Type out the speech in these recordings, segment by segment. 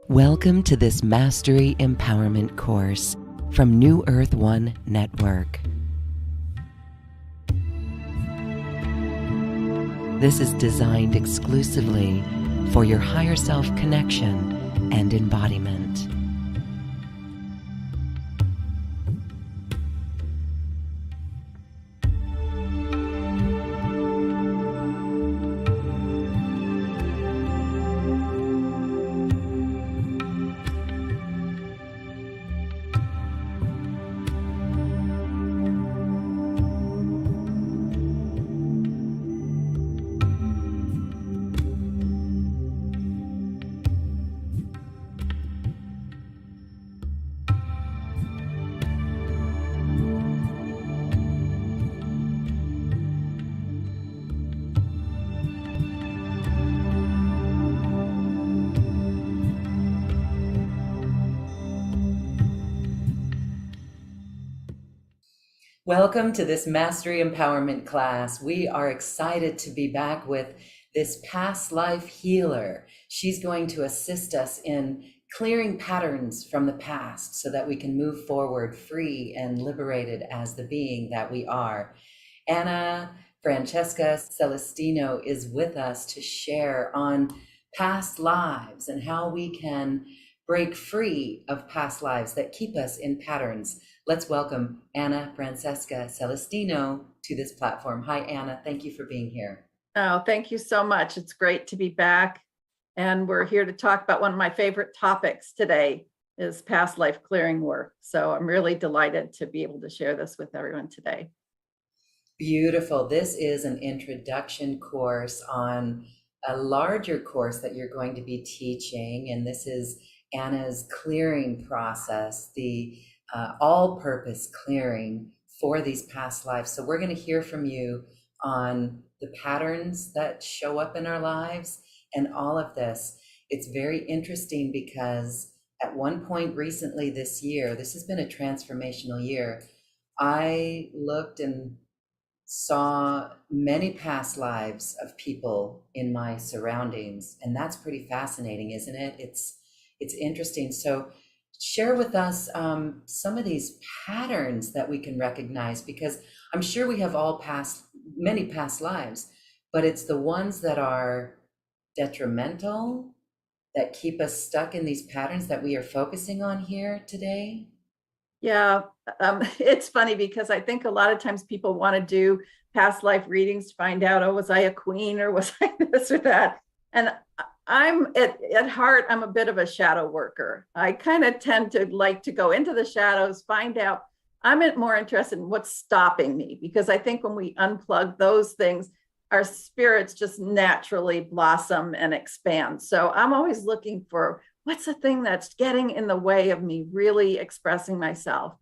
Welcome to this Mastery Empowerment course from New Earth One Network. This is designed exclusively for your higher self connection and embodiment. Welcome to this Mastery Empowerment class. We are excited to be back with this past life healer. She's going to assist us in clearing patterns from the past so that we can move forward free and liberated as the being that we are. Anna Francesca Celestino is with us to share on past lives and how we can break free of past lives that keep us in patterns. Let's welcome Anna Francesca Celestino to this platform. Hi, Anna. Thank you for being here. Oh, thank you so much. It's great to be back. And we're here to talk about one of my favorite topics today is past life clearing work. So I'm really delighted to be able to share this with everyone today. Beautiful. This is an introduction course on a larger course that you're going to be teaching. And this is Anna's clearing process, the all-purpose clearing for these past lives. So we're going to hear from you on the patterns that show up in our lives and all of this. It's very interesting because at one point recently this year, this has been a transformational year, I looked and saw many past lives of people in my surroundings, and that's pretty fascinating, isn't it? It's interesting. So share with us some of these patterns that we can recognize, because I'm sure we have many past lives, but it's the ones that are detrimental, that keep us stuck in these patterns that we are focusing on here today. Yeah, it's funny because I think a lot of times people want to do past life readings to find out, oh, was I a queen or was I this or that? And I'm at heart, I'm a bit of a shadow worker. I kind of tend to like to go into the shadows, find out. I'm more interested in what's stopping me, because I think when we unplug those things, our spirits just naturally blossom and expand. So I'm always looking for what's the thing that's getting in the way of me really expressing myself.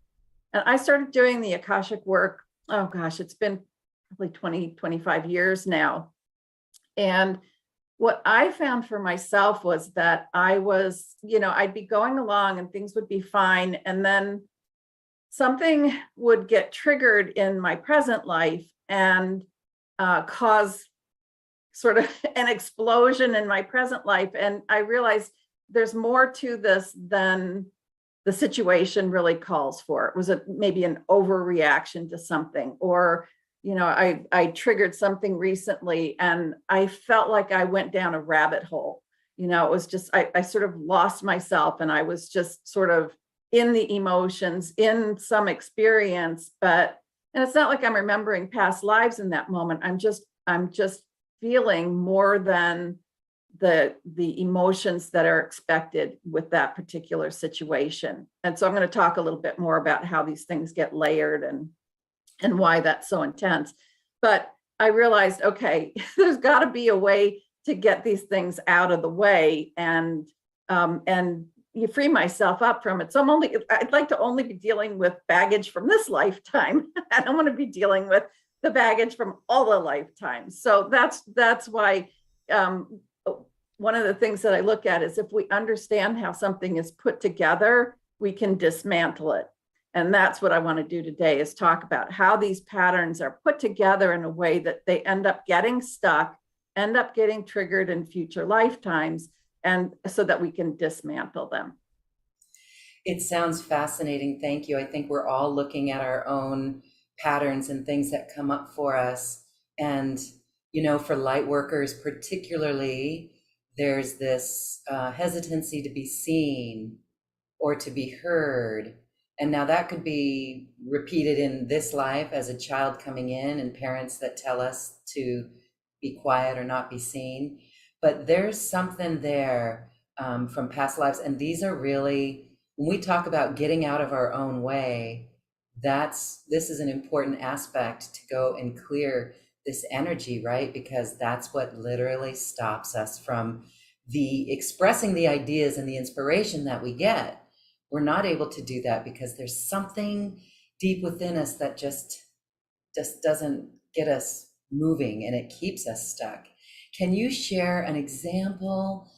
And I started doing the Akashic work, oh gosh, it's been probably 20, 25 years now. And what I found for myself was that I was, I'd be going along and things would be fine. And then something would get triggered in my present life and cause sort of an explosion in my present life. And I realized there's more to this than the situation really calls for. It was maybe an overreaction to something, or I triggered something recently and I felt like I went down a rabbit hole. It was just, I sort of lost myself and I was just sort of in the emotions, in some experience, and it's not like I'm remembering past lives in that moment. I'm just feeling more than the emotions that are expected with that particular situation. And so I'm going to talk a little bit more about how these things get layered and why that's so intense. But I realized, okay, there's got to be a way to get these things out of the way and you free myself up from it. So I'd like to only be dealing with baggage from this lifetime. I don't want to be dealing with the baggage from all the lifetimes. So that's why one of the things that I look at is if we understand how something is put together, we can dismantle it. And that's what I want to do today, is talk about how these patterns are put together in a way that they end up getting stuck, end up getting triggered in future lifetimes, and so that we can dismantle them. It sounds fascinating. Thank you. I think we're all looking at our own patterns and things that come up for us. And, for light workers, particularly, there's this hesitancy to be seen or to be heard. And now that could be repeated in this life as a child coming in and parents that tell us to be quiet or not be seen. But there's something there from past lives. And these are really, when we talk about getting out of our own way, this is an important aspect to go and clear this energy, right? Because that's what literally stops us from the expressing the ideas and the inspiration that we get. We're not able to do that because there's something deep within us that just doesn't get us moving, and it keeps us stuck. Can you share an example,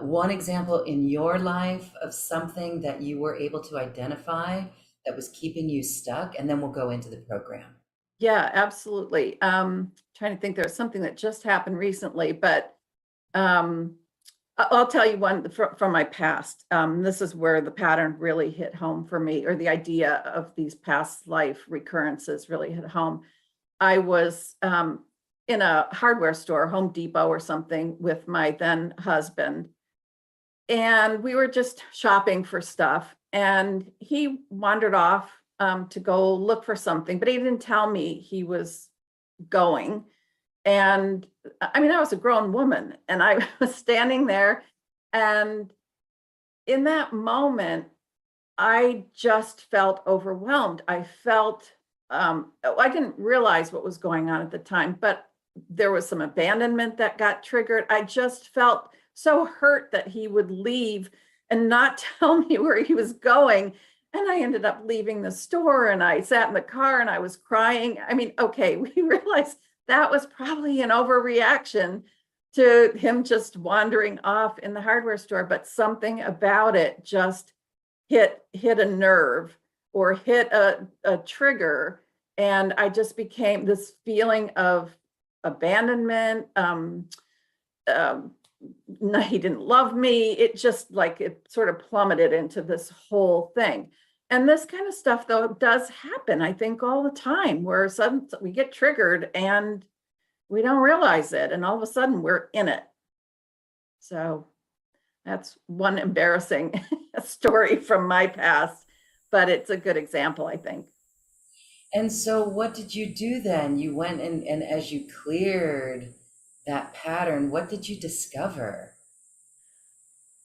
one example in your life of something that you were able to identify that was keeping you stuck? And then we'll go into the program. Yeah, absolutely. Trying to think, there's something that just happened recently, but I'll tell you one from my past. This is where the pattern really hit home for me, or the idea of these past life recurrences really hit home. I was in a hardware store, Home Depot or something, with my then husband. And we were just shopping for stuff. And he wandered off to go look for something, but he didn't tell me he was going. And I mean, I was a grown woman and I was standing there. And in that moment, I just felt overwhelmed. I felt, I didn't realize what was going on at the time, but there was some abandonment that got triggered. I just felt so hurt that he would leave and not tell me where he was going. And I ended up leaving the store and I sat in the car and I was crying. I mean, okay, we realized that was probably an overreaction to him just wandering off in the hardware store, but something about it just hit a nerve or hit a trigger. And I just became this feeling of abandonment. No, he didn't love me. It just it sort of plummeted into this whole thing. And this kind of stuff, though, does happen, I think, all the time, where suddenly we get triggered and we don't realize it. And all of a sudden we're in it. So that's one embarrassing story from my past, but it's a good example, I think. And so what did you do then? You went and as you cleared that pattern, what did you discover?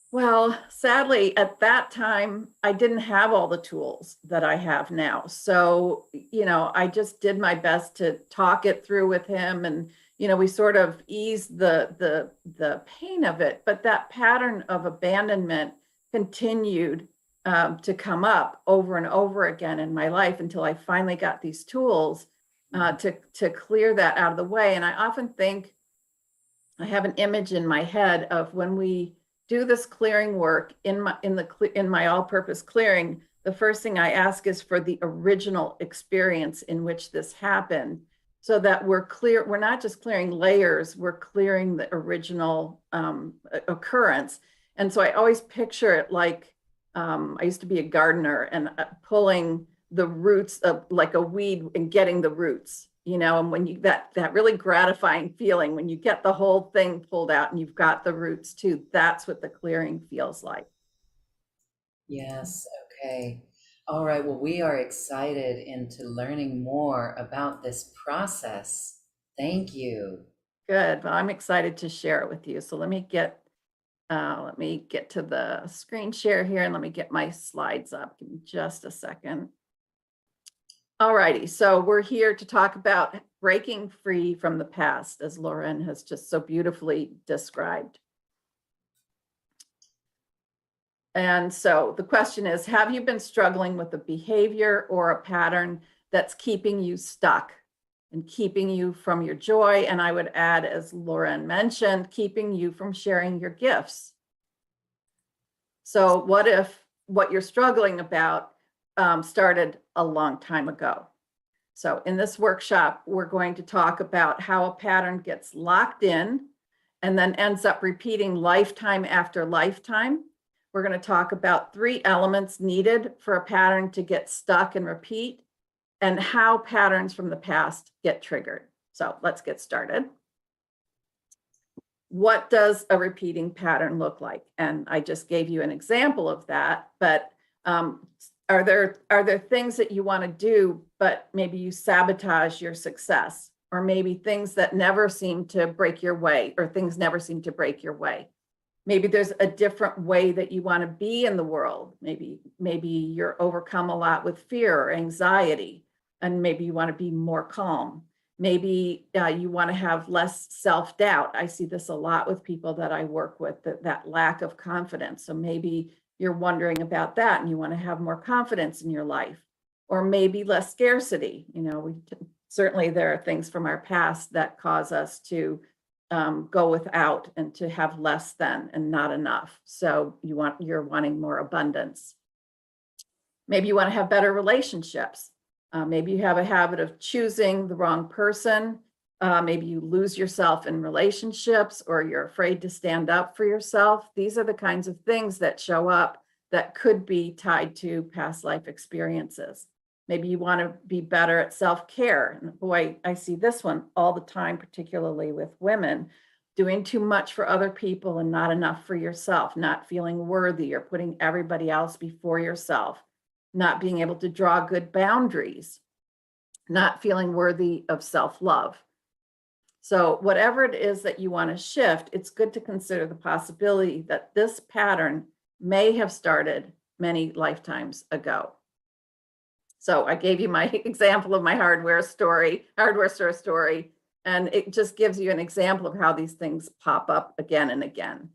Well, sadly, at that time, I didn't have all the tools that I have now. So, I just did my best to talk it through with him, and we sort of eased the pain of it. But that pattern of abandonment continued to come up over and over again in my life until I finally got these tools to clear that out of the way. And I often think I have an image in my head of when we do this clearing work in my all-purpose clearing. The first thing I ask is for the original experience in which this happened, so that we're clear. We're not just clearing layers, we're clearing the original occurrence. And so I always picture it like I used to be a gardener and pulling the roots of like a weed and getting the roots, and when you that really gratifying feeling when you get the whole thing pulled out and you've got the roots too, that's what the clearing feels like. Yes, okay. All right, well, we are excited into learning more about this process. Thank you. Good. Well, I'm excited to share it with you. So let me get to the screen share here and let me get my slides up. Give me just a second. All righty, so we're here to talk about breaking free from the past, as Lauren has just so beautifully described. And so the question is, have you been struggling with a behavior or a pattern that's keeping you stuck and keeping you from your joy? And I would add, as Lauren mentioned, keeping you from sharing your gifts. So what if what you're struggling about started a long time ago. So in this workshop, we're going to talk about how a pattern gets locked in and then ends up repeating lifetime after lifetime. We're going to talk about 3 elements needed for a pattern to get stuck and repeat, and how patterns from the past get triggered. So let's get started. What does a repeating pattern look like? And I just gave you an example of that, but are there things that you want to do, but maybe you sabotage your success, or maybe things that never seem to break your way, or things never seem to break your way? Maybe there's a different way that you want to be in the world. Maybe you're overcome a lot with fear or anxiety, and maybe you want to be more calm. Maybe you want to have less self-doubt. I see this a lot with people that I work with, that lack of confidence. So maybe you're wondering about that and you want to have more confidence in your life, or maybe less scarcity. You know, certainly there are things from our past that cause us to go without and to have less than and not enough. So you're wanting more abundance. Maybe you want to have better relationships. Maybe you have a habit of choosing the wrong person. Maybe you lose yourself in relationships, or you're afraid to stand up for yourself. These are the kinds of things that show up that could be tied to past life experiences. Maybe you want to be better at self-care. And boy, I see this one all the time, particularly with women, doing too much for other people and not enough for yourself, not feeling worthy, or putting everybody else before yourself, not being able to draw good boundaries, not feeling worthy of self-love. So whatever it is that you want to shift, it's good to consider the possibility that this pattern may have started many lifetimes ago. So I gave you my example of my hardware store story, and it just gives you an example of how these things pop up again and again.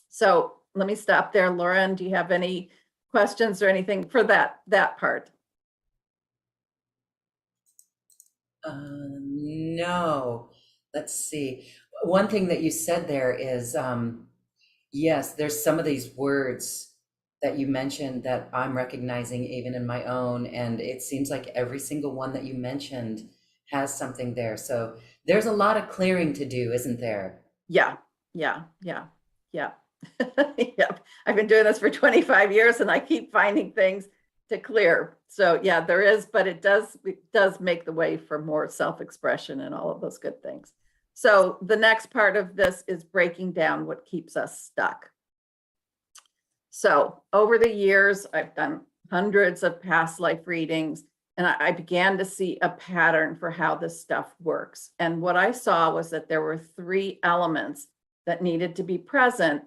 So let me stop there. Lauren, do you have any questions or anything for that part? No. Let's see. One thing that you said there is, yes, there's some of these words that you mentioned that I'm recognizing even in my own, and it seems like every single one that you mentioned has something there. So there's a lot of clearing to do, isn't there? Yeah. Yep. I've been doing this for 25 years and I keep finding things to clear. So yeah, there is, but it does make the way for more self-expression and all of those good things. So the next part of this is breaking down what keeps us stuck. So over the years, I've done hundreds of past life readings, and I began to see a pattern for how this stuff works. And what I saw was that there were 3 elements that needed to be present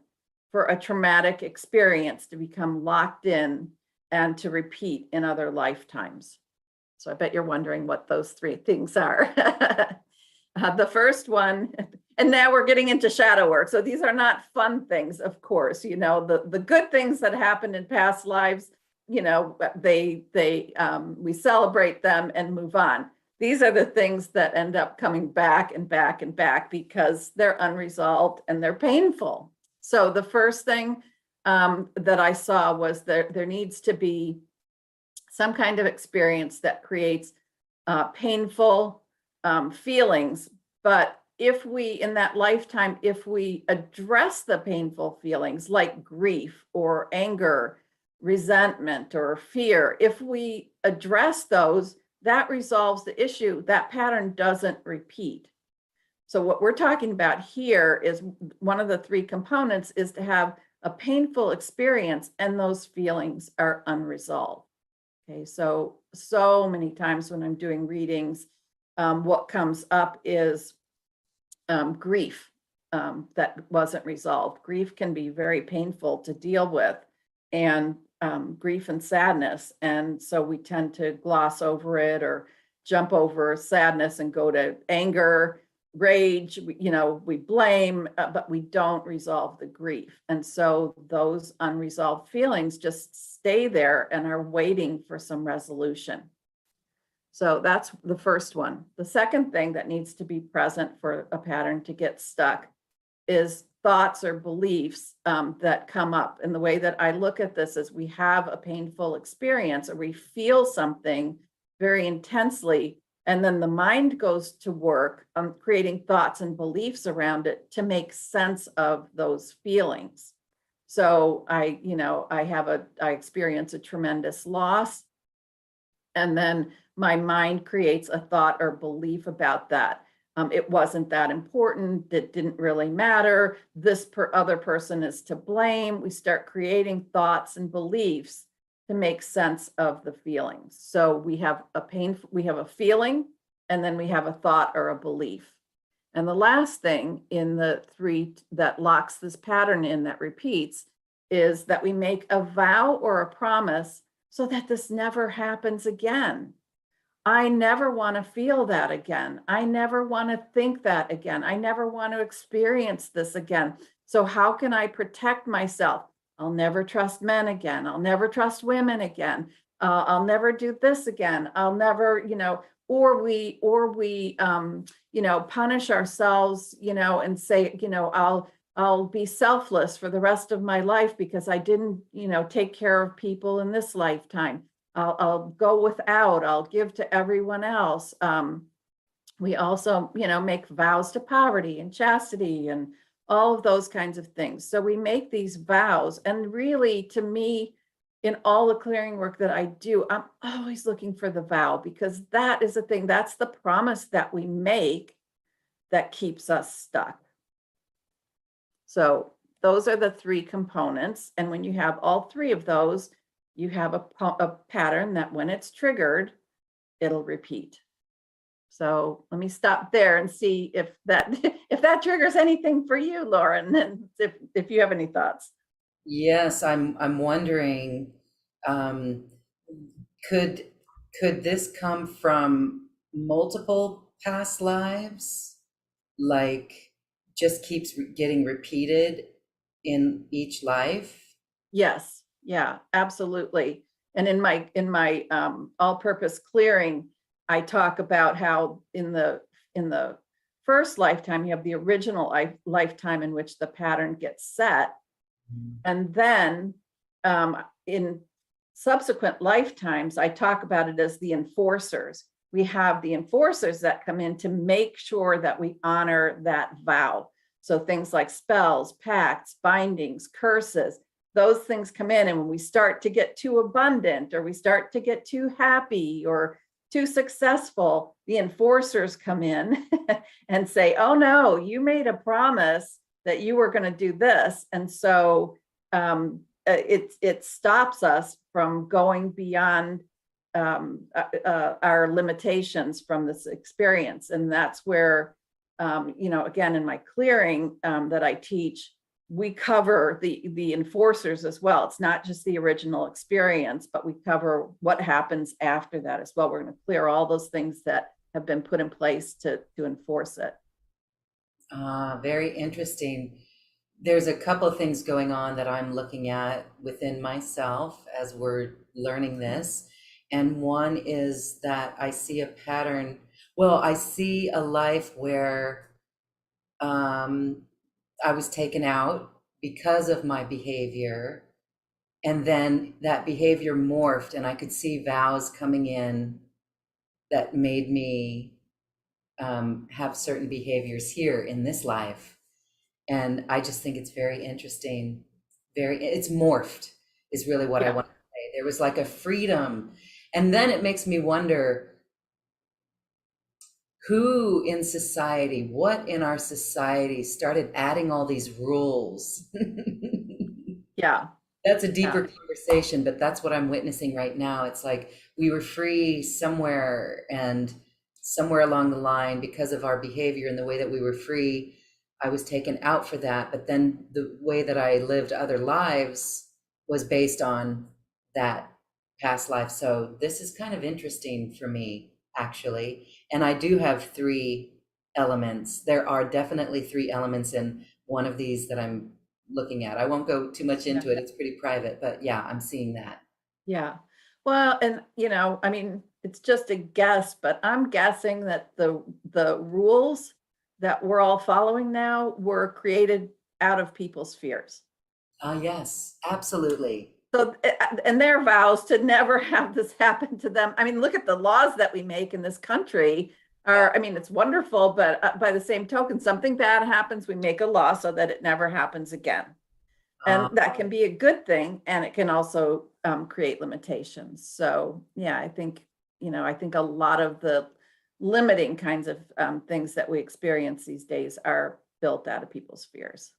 for a traumatic experience to become locked in and to repeat in other lifetimes. So I bet you're wondering what those 3 things are. The first one, and now we're getting into shadow work. So these are not fun things, of course. You know, the good things that happened in past lives, you know, we celebrate them and move on. These are the things that end up coming back and back and back because they're unresolved and they're painful. So the first thing that I saw was there needs to be some kind of experience that creates painful feelings. But if we, in that lifetime, if we address the painful feelings like grief or anger, resentment or fear, if we address those, that resolves the issue. That pattern doesn't repeat. So what we're talking about here is one of the 3 components is to have a painful experience and those feelings are unresolved. Okay, so many times when I'm doing readings, what comes up is grief that wasn't resolved. Grief can be very painful to deal with, and grief and sadness. And so we tend to gloss over it or jump over sadness and go to anger, rage, we blame, but we don't resolve the grief. And so those unresolved feelings just stay there and are waiting for some resolution. So that's the first one. The second thing that needs to be present for a pattern to get stuck is thoughts or beliefs that come up. And the way that I look at this is we have a painful experience or we feel something very intensely, and then the mind goes to work on creating thoughts and beliefs around it to make sense of those feelings. So I experience a tremendous loss, and then my mind creates a thought or belief about that. It wasn't that important. It didn't really matter. This other person is to blame. We start creating thoughts and beliefs to make sense of the feelings. So we have a feeling, and then we have a thought or a belief. And the last thing in the three that locks this pattern in that repeats is that we make a vow or a promise so that this never happens again. I never want to feel that again. I never want to think that again. I never want to experience this again. So how can I protect myself? I'll never trust men again. I'll never trust women again. I'll never do this again. I'll never, or we punish ourselves, and say, I'll be selfless for the rest of my life because I didn't, take care of people in this lifetime. I'll go without, I'll give to everyone else. We also, make vows to poverty and chastity and all of those kinds of things. So we make these vows, and really, to me, in all the clearing work that I do, I'm always looking for the vow, because that is the thing, that's the promise that we make that keeps us stuck. So those are the three components. And when you have all three of those, you have a pattern that when it's triggered, it'll repeat. So let me stop there and see if that triggers anything for you, Lauren, and if you have any thoughts. Yes, I'm wondering, could this come from multiple past lives? Like, just keeps getting repeated in each life? Yes, yeah, absolutely. And in my all-purpose clearing, I talk about how in the first lifetime, you have the original lifetime in which the pattern gets set. And then in subsequent lifetimes, I talk about it as the enforcers. We have the enforcers that come in to make sure that we honor that vow. So things like spells, pacts, bindings, curses, those things come in. And when we start to get too abundant, or we start to get too happy or too successful, the enforcers come in and say, oh no, you made a promise that you were going to do this. And so it stops us from going beyond our limitations from this experience. And that's where, again, in my clearing that I teach, we cover the enforcers as well. It's not just the original experience, but we cover what happens after that as well. We're going to clear all those things that have been put in place to enforce it. Very interesting. There's a couple of things going on that I'm looking at within myself as we're learning this. And one is that I see a pattern. Well, I see a life where I was taken out because of my behavior. And then that behavior morphed, and I could see vows coming in that made me have certain behaviors here in this life. And I just think it's very interesting. It's morphed is really what I want to say. There was like a freedom. And then it makes me wonder, who in society, what in our society started adding all these rules? Yeah. That's a deeper conversation, but that's what I'm witnessing right now. It's like we were free somewhere, and somewhere along the line, because of our behavior and the way that we were free, I was taken out for that. But then the way that I lived other lives was based on that past life. So this is kind of interesting for me, actually. And I do have three elements. There are definitely three elements in one of these that I'm looking at. I won't go too much into it. It's pretty private, but yeah, I'm seeing that. Yeah. Well, and I mean, it's just a guess, but I'm guessing that the rules that we're all following now were created out of people's fears. Yes, absolutely. So, and their vows to never have this happen to them. I mean, look at the laws that we make in this country are, I mean, it's wonderful, but by the same token, something bad happens, we make a law so that it never happens again. And that can be a good thing, and it can also create limitations. So yeah, I think, I think a lot of the limiting kinds of things that we experience these days are built out of people's fears.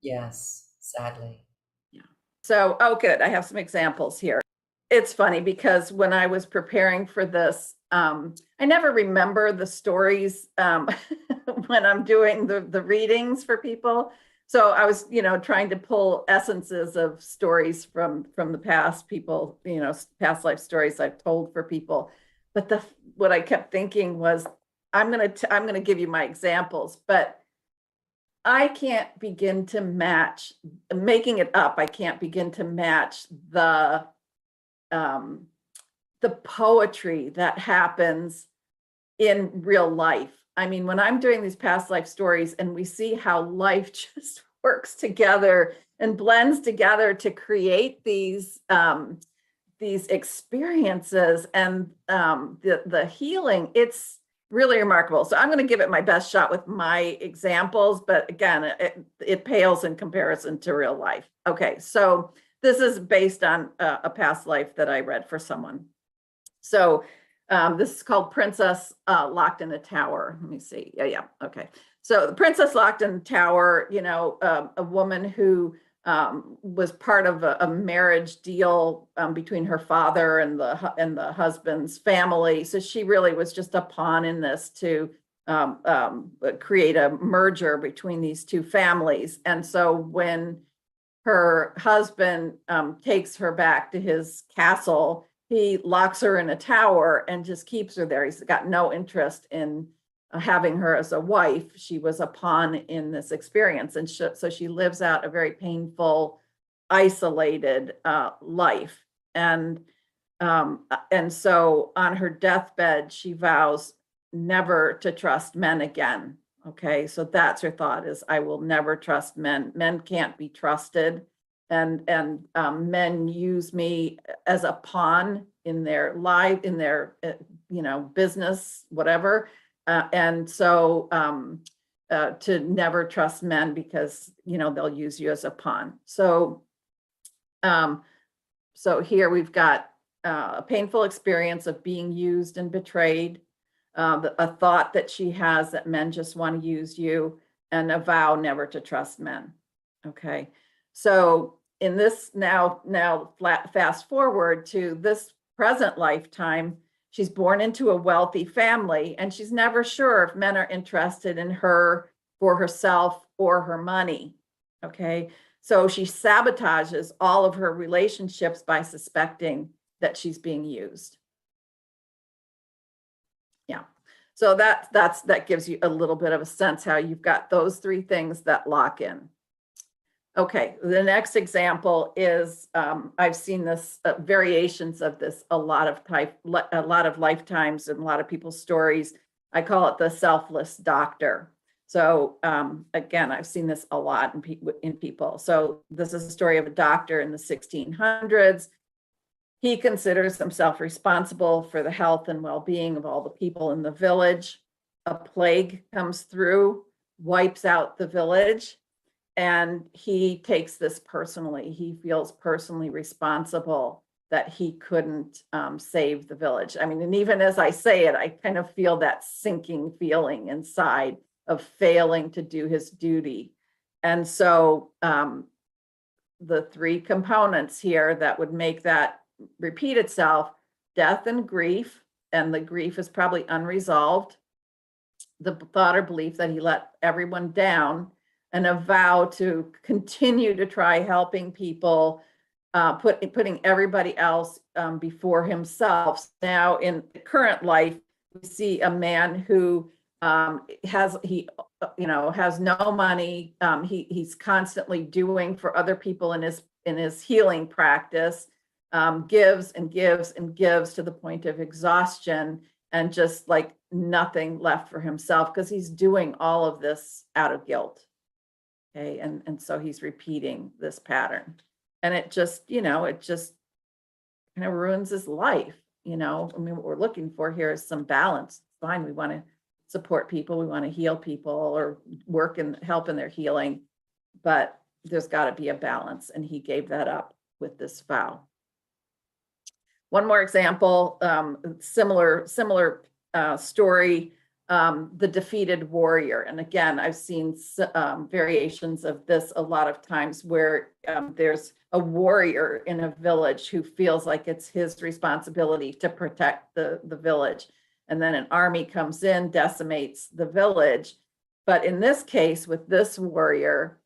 Yes, sadly. Yeah. So, oh, good. I have some examples here. It's funny because when I was preparing for this, I never remember the stories when I'm doing the readings for people. So I was, trying to pull essences of stories from the past, people, past life stories I've told for people. But what I kept thinking was, I'm gonna give you my examples, but I can't begin to match, making it up. I can't begin to match um, the poetry that happens in real life. I mean, when I'm doing these past life stories and we see how life just works together and blends together to create these experiences and the healing, it's really remarkable. So I'm going to give it my best shot with my examples, but again, it pales in comparison to real life. Okay, so this is based on a past life that I read for someone. So this is called Princess Locked in a Tower. Let me see. Yeah. Okay. So the Princess Locked in a Tower, a woman who was part of a marriage deal between her father and the husband's family. So she really was just a pawn in this to create a merger between these two families. And so when her husband takes her back to his castle, he locks her in a tower and just keeps her there. He's got no interest in having her as a wife. She was a pawn in this experience. And so she lives out a very painful, isolated life. And so on her deathbed, she vows never to trust men again. Okay, so that's her thought, is I will never trust men. Men can't be trusted. And men use me as a pawn in their life, in their business, whatever. And so to never trust men because they'll use you as a pawn. So so here we've got a painful experience of being used and betrayed, a thought that she has that men just want to use you, and a vow never to trust men. Okay, so in this now fast forward to this present lifetime, she's born into a wealthy family, and she's never sure if men are interested in her for herself or her money. Okay, so she sabotages all of her relationships by suspecting that she's being used. Yeah. So that gives you a little bit of a sense how you've got those three things that lock in. Okay, the next example is I've seen this variations of this a lot of lifetimes and a lot of people's stories. I call it the selfless doctor. So again, I've seen this a lot in people. So this is a story of a doctor in the 1600s. He considers himself responsible for the health and well-being of all the people in the village. A plague comes through, wipes out the village, and he takes this personally. He feels personally responsible that he couldn't save the village. I mean, and even as I say it, I kind of feel that sinking feeling inside of failing to do his duty. And so the three components here that would make that repeat itself: death and grief, and the grief is probably unresolved, the thought or belief that he let everyone down, and a vow to continue to try helping people, putting everybody else before himself. Now in the current life, we see a man who has no money. He's constantly doing for other people in his healing practice, gives and gives and gives to the point of exhaustion, and just like nothing left for himself because he's doing all of this out of guilt. Okay. And so he's repeating this pattern. And it just, it just kind of ruins his life. I mean, what we're looking for here is some balance. Fine. We want to support people. We want to heal people or work and help in their healing, but there's got to be a balance. And he gave that up with this vow. One more example, similar story, the defeated warrior. And again, I've seen variations of this a lot of times where there's a warrior in a village who feels like it's his responsibility to protect the village. And then an army comes in, decimates the village. But in this case, with this warrior,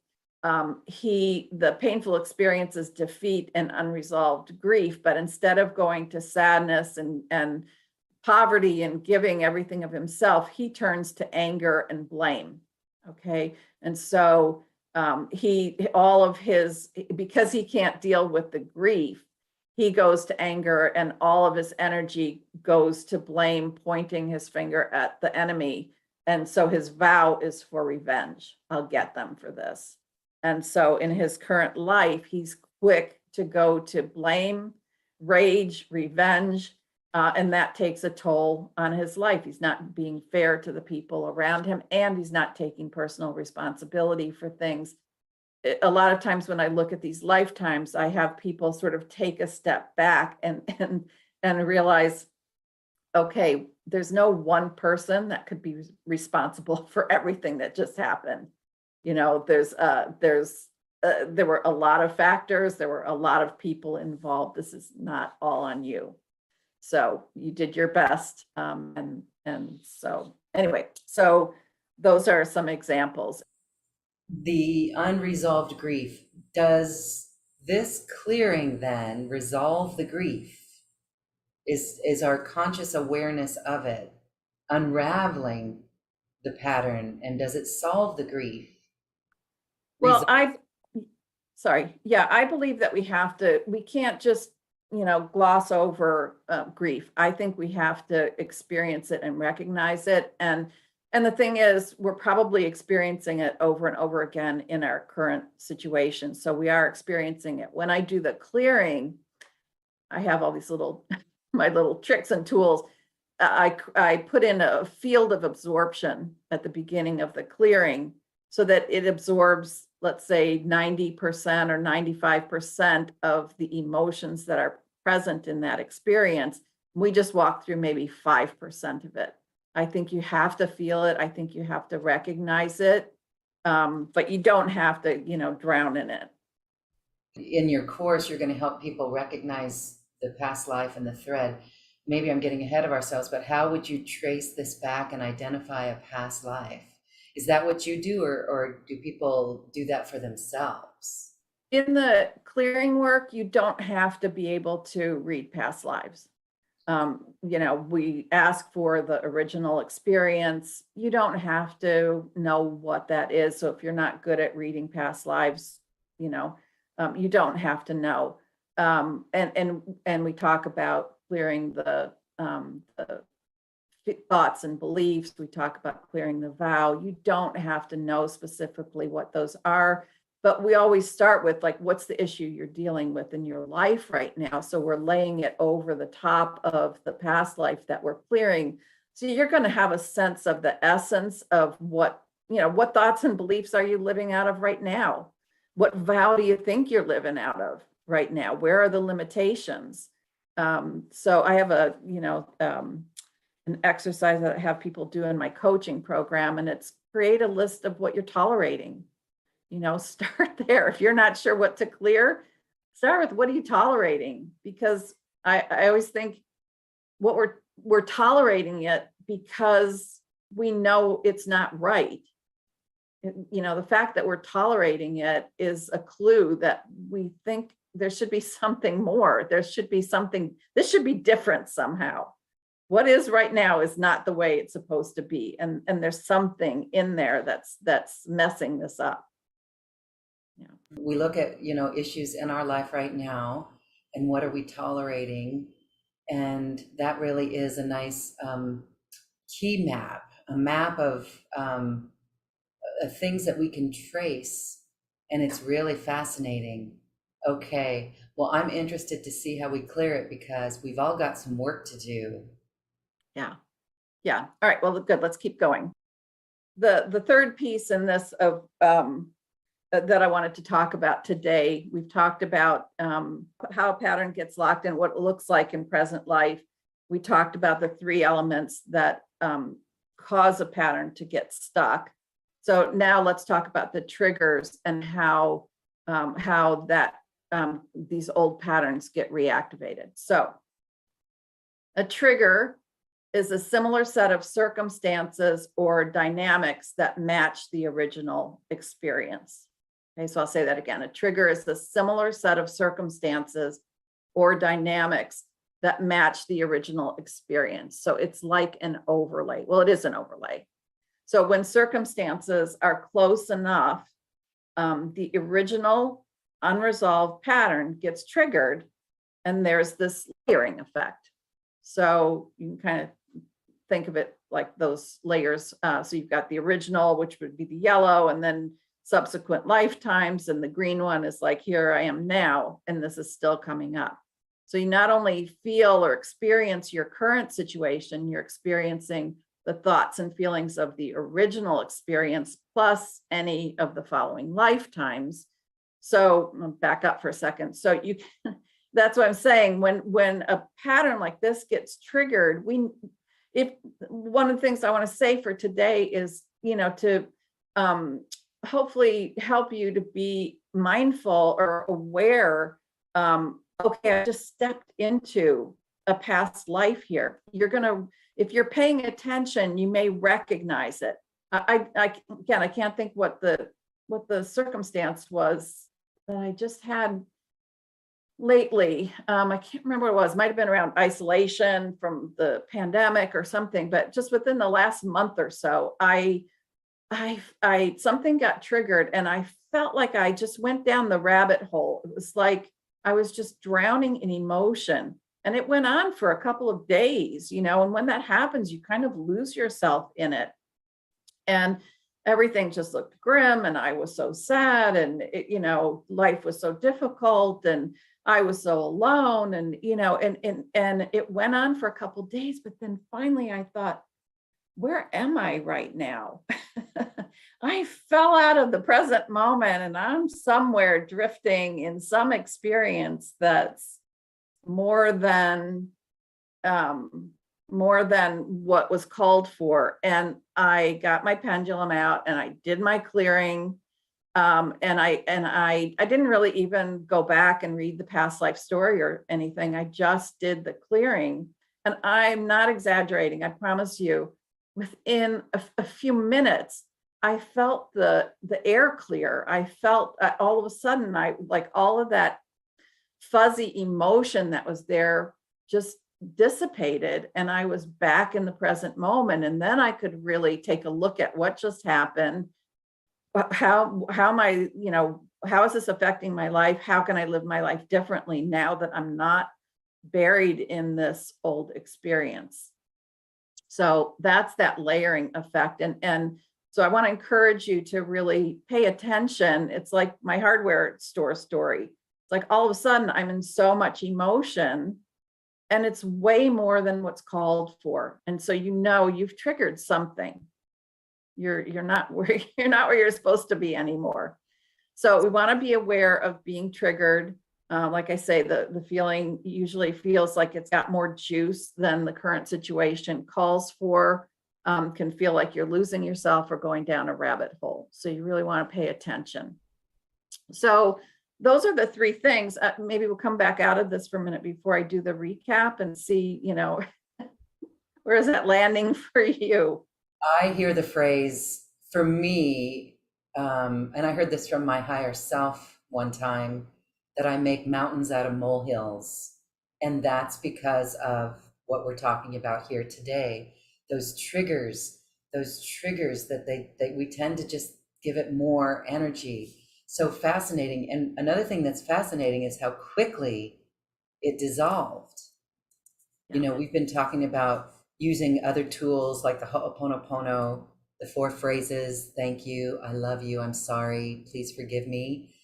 the painful experience is defeat and unresolved grief, but instead of going to sadness and poverty and giving everything of himself, he turns to anger and blame. Okay. And so because he can't deal with the grief, he goes to anger and all of his energy goes to blame, pointing his finger at the enemy. And so his vow is for revenge. I'll get them for this. And so in his current life, he's quick to go to blame, rage, revenge, and that takes a toll on his life. He's not being fair to the people around him, and he's not taking personal responsibility for things. A lot of times when I look at these lifetimes, I have people sort of take a step back and realize, okay, there's no one person that could be responsible for everything that just happened. There were a lot of factors. There were a lot of people involved. This is not all on you. So you did your best. And so anyway, so those are some examples. The unresolved grief, does this clearing then resolve the grief? Is our conscious awareness of it unraveling the pattern, and does it solve the grief? Well, I believe that we can't just, gloss over grief. I think we have to experience it and recognize it. And the thing is, we're probably experiencing it over and over again in our current situation. So we are experiencing it. When I do the clearing, I have all these my little tricks and tools. I put in a field of absorption at the beginning of the clearing so that it absorbs, let's say 90% or 95% of the emotions that are present in that experience. We just walk through maybe 5% of it. I think you have to feel it. I think you have to recognize it. But you don't have to, drown in it. In your course, you're going to help people recognize the past life and the thread. Maybe I'm getting ahead of ourselves, but how would you trace this back and identify a past life? Is that what you do, or do people do that for themselves? In the clearing work, you don't have to be able to read past lives. We ask for the original experience. You don't have to know what that is. So if you're not good at reading past lives, you don't have to know. And we talk about clearing the thoughts and beliefs. We talk about clearing the vow. You don't have to know specifically what those are, but we always start with what's the issue you're dealing with in your life right now? So we're laying it over the top of the past life that we're clearing. So you're going to have a sense of the essence of what thoughts and beliefs are you living out of right now? What vow do you think you're living out of right now? Where are the limitations? So I have an exercise that I have people do in my coaching program, and it's create a list of what you're tolerating. Start there. If you're not sure what to clear, start with what are you tolerating? Because I always think what we're tolerating it because we know it's not right. The fact that we're tolerating it is a clue that we think there should be something more. There should be something, this should be different somehow. What is right now is not the way it's supposed to be. And there's something in there that's messing this up. Yeah. We look at, issues in our life right now, and what are we tolerating? And that really is a nice key map, a map of things that we can trace and it's really fascinating. Okay, well, I'm interested to see how we clear it because we've all got some work to do. Yeah. Yeah. All right. Well, good. Let's keep going. The third piece in this of that I wanted to talk about today, we've talked about how a pattern gets locked and what it looks like in present life. We talked about the three elements that cause a pattern to get stuck. So now let's talk about the triggers and how that these old patterns get reactivated. So a trigger is a similar set of circumstances or dynamics that match the original experience. Okay, so I'll say that again. A trigger is a similar set of circumstances or dynamics that match the original experience. So it's like an overlay. Well, it is an overlay. So when circumstances are close enough, the original unresolved pattern gets triggered, and there's this layering effect. So you can kind of think of it like those layers. So you've got the original, which would be the yellow, and then subsequent lifetimes. And the green one is like, here I am now, and this is still coming up. So you not only feel or experience your current situation, you're experiencing the thoughts and feelings of the original experience, plus any of the following lifetimes. So I'll back up for a second. So you that's what I'm saying. When a pattern like this gets triggered, if one of the things I want to say for today is, to hopefully help you to be mindful or aware. Okay, I just stepped into a past life here. If you're paying attention, you may recognize it. I can't think what the circumstance was that I just had lately. I can't remember what it was. Might have been around isolation from the pandemic or something, but just within the last month or so, I something got triggered, and I felt like I just went down the rabbit hole. It was like I was just drowning in emotion, and it went on for a couple of days, and when that happens, you kind of lose yourself in it. And everything just looked grim, and I was so sad, and life was so difficult, and I was so alone, and and it went on for a couple of days. But then finally I thought, where am I right now? I fell out of the present moment, and I'm somewhere drifting in some experience that's more than what was called for. And I got my pendulum out, and I did my clearing. And I didn't really even go back and read the past life story or anything. I just did the clearing, and I'm not exaggerating. I promise you, within a few minutes, I felt the air clear. I felt all of a sudden, like all of that fuzzy emotion that was there just dissipated, and I was back in the present moment. And then I could really take a look at what just happened. How am I, how is this affecting my life? How can I live my life differently now that I'm not buried in this old experience? So that's that layering effect. And so I want to encourage you to really pay attention. It's like my hardware store story. It's like all of a sudden I'm in so much emotion, and it's way more than what's called for. And so you've triggered something. You're not where you're supposed to be anymore. So we want to be aware of being triggered. Like I say, the feeling usually feels like it's got more juice than the current situation calls for. Can feel like you're losing yourself or going down a rabbit hole. So you really want to pay attention. So those are the three things. Maybe we'll come back out of this for a minute before I do the recap and see, where is that landing for you? I hear the phrase for me, and I heard this from my higher self one time, that I make mountains out of molehills. And that's because of what we're talking about here today. Those triggers that we tend to just give it more energy. So fascinating. And another thing that's fascinating is how quickly it dissolved. We've been talking about using other tools like the Ho'oponopono, the 4 phrases: thank you, I love you, I'm sorry, please forgive me.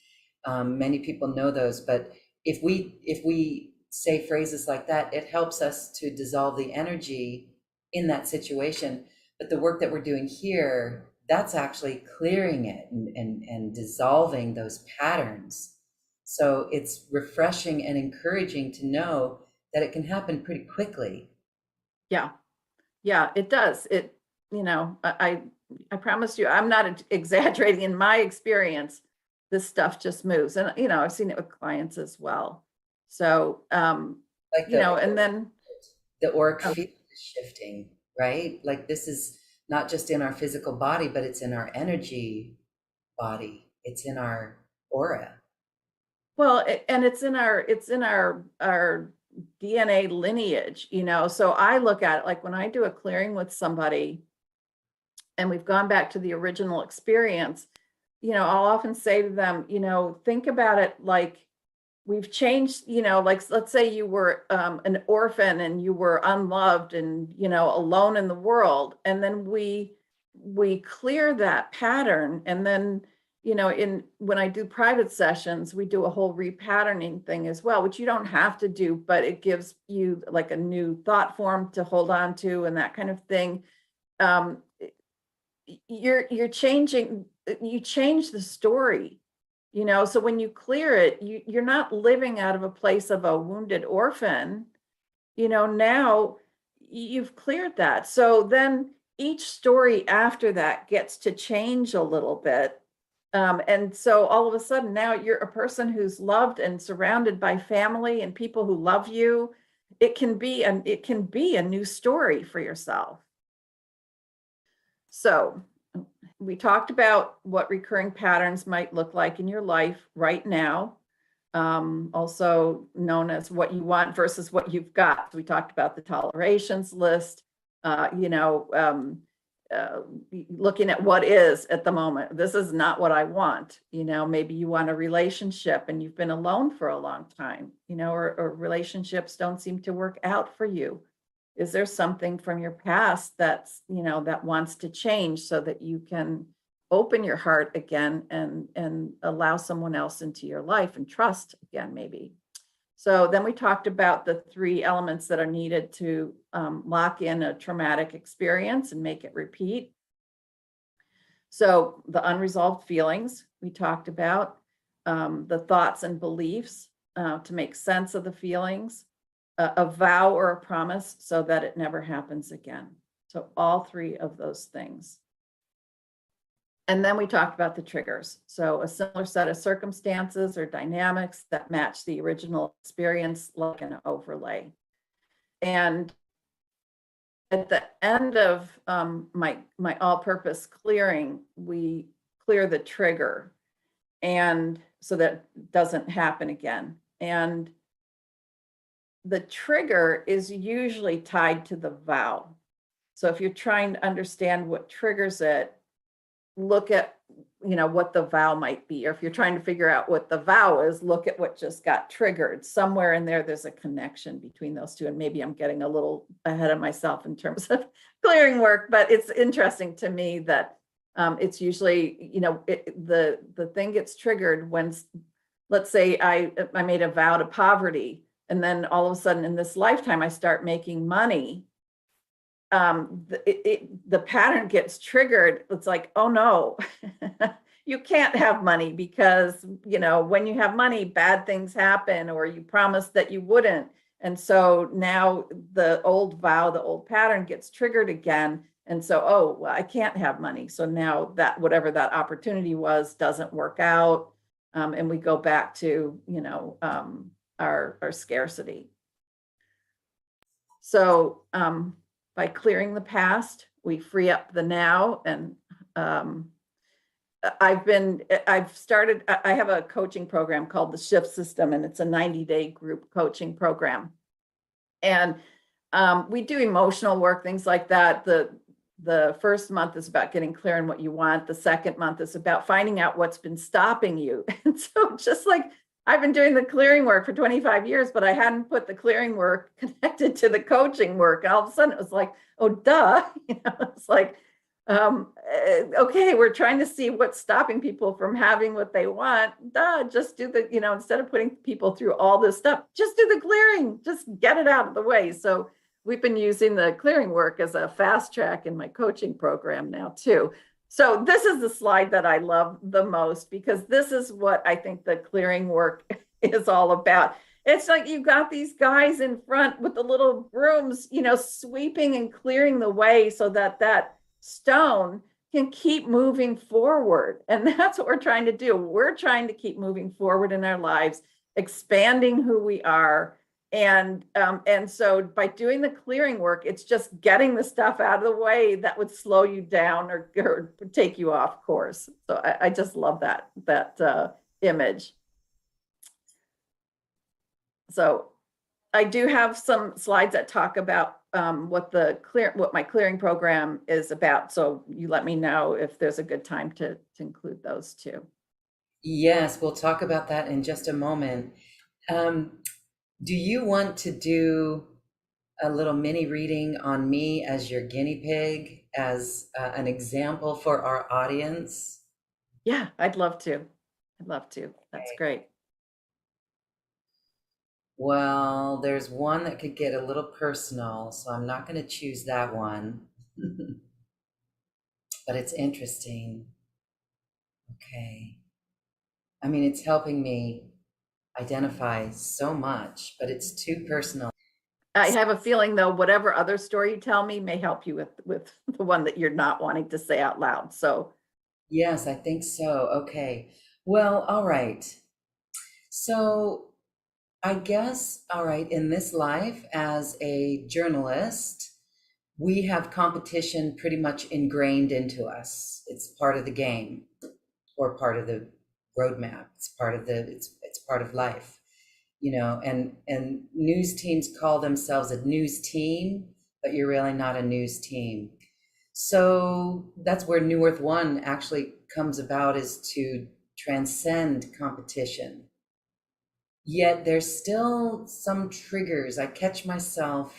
Many people know those, but if we say phrases like that, it helps us to dissolve the energy in that situation. But the work that we're doing here, that's actually clearing it and dissolving those patterns. So it's refreshing and encouraging to know that it can happen pretty quickly. Yeah. Yeah, it does. I promise you, I'm not exaggerating. In my experience, this stuff just moves. And, I've seen it with clients as well. So, Like the and then, auric oh, field is shifting, right? Like this is not just in our physical body, but it's in our energy body. It's in our aura. well, and it's in our DNA lineage, so I look at it like when I do a clearing with somebody and we've gone back to the original experience, I'll often say to them, think about it like we've changed, like let's say you were an orphan and you were unloved and, alone in the world. And then we clear that pattern. And then, when I do private sessions, we do a whole repatterning thing as well, which you don't have to do, but it gives you like a new thought form to hold on to and that kind of thing. Um, you're changing, you change the story, so when you clear it, you're not living out of a place of a wounded orphan. Now you've cleared that, so then each story after that gets to change a little bit. And so all of a sudden now you're a person who's loved and surrounded by family and people who love you. It can be a new story for yourself. So we talked about what recurring patterns might look like in your life right now, also known as what you want versus what you've got. We talked about the tolerations list, uh, you know, um, uh, looking at what is at the moment. This is not what I want. Maybe you want a relationship and you've been alone for a long time, or relationships don't seem to work out for you. Is there something from your past that wants to change so that you can open your heart again and allow someone else into your life and trust again, maybe? So then we talked about the 3 elements that are needed to lock in a traumatic experience and make it repeat. So the unresolved feelings we talked about, the thoughts and beliefs to make sense of the feelings, a vow or a promise so that it never happens again. So all 3 of those things. And then we talked about the triggers. So a similar set of circumstances or dynamics that match the original experience like an overlay. And at the end of my all-purpose clearing, we clear the trigger, and so that doesn't happen again. And the trigger is usually tied to the vow. So if you're trying to understand what triggers it, look at what the vow might be. Or if you're trying to figure out what the vow is, look at what just got triggered. Somewhere in there's a connection between those 2. And maybe I'm getting a little ahead of myself in terms of clearing work, but it's interesting to me that it's usually, the thing gets triggered when, let's say I made a vow to poverty, and then all of a sudden in this lifetime I start making money. The pattern gets triggered. It's like, oh no, you can't have money because, when you have money, bad things happen, or you promised that you wouldn't. And so now the old vow, the old pattern gets triggered again. And so, oh, well, I can't have money. So now that whatever that opportunity was doesn't work out. And we go back to, our scarcity. So, by clearing the past, we free up the now. And I have a coaching program called the Shift System, and it's a 90-day group coaching program. And we do emotional work, things like that. The first month is about getting clear on what you want. The second month is about finding out what's been stopping you. And so just like I've been doing the clearing work for 25 years, but I hadn't put the clearing work connected to the coaching work. And all of a sudden it was like, oh, duh. It's like, Okay, we're trying to see what's stopping people from having what they want. Just do the, instead of putting people through all this stuff, just do the clearing, just get it out of the way. So we've been using the clearing work as a fast track in my coaching program now too. So this is the slide that I love the most, because this is what I think the clearing work is all about. It's like you've got these guys in front with the little brooms, sweeping and clearing the way so that stone can keep moving forward. And that's what we're trying to do. We're trying to keep moving forward in our lives, expanding who we are. And so by doing the clearing work, it's just getting the stuff out of the way that would slow you down or take you off course. So I just love that image. So I do have some slides that talk about what my clearing program is about. So you let me know if there's a good time to include those too. Yes, we'll talk about that in just a moment. Do you want to do a little mini reading on me as your guinea pig, as an example for our audience? Yeah, I'd love to. I'd love to. That's great. Well, there's one that could get a little personal, so I'm not going to choose that one. But it's interesting. Okay. I mean, it's helping me identify so much, but it's too personal. I have a feeling though, whatever other story you tell me may help you with the one that you're not wanting to say out loud. So Yes, I think so. Okay. Well, all right. So I guess, all right, in this life as a journalist, we have competition pretty much ingrained into us. It's part of the game or part of the roadmap. It's part of it's part of life, and news teams call themselves a news team, but you're really not a news team. So that's where New Earth One actually comes about, is to transcend competition. Yet there's still some triggers. I catch myself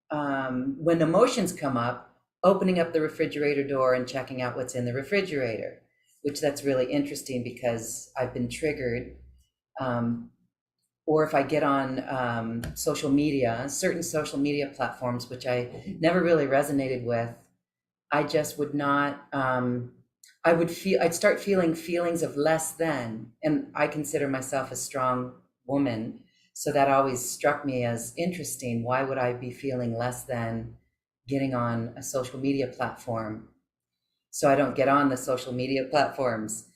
when emotions come up, opening up the refrigerator door and checking out what's in the refrigerator, which that's really interesting because I've been triggered. Um, or if I get on certain social media platforms, which I never really resonated with, I just would not, I'd start feeling feelings of less than, and I consider myself a strong woman. So that always struck me as interesting. Why would I be feeling less than getting on a social media platform? So I don't get on the social media platforms.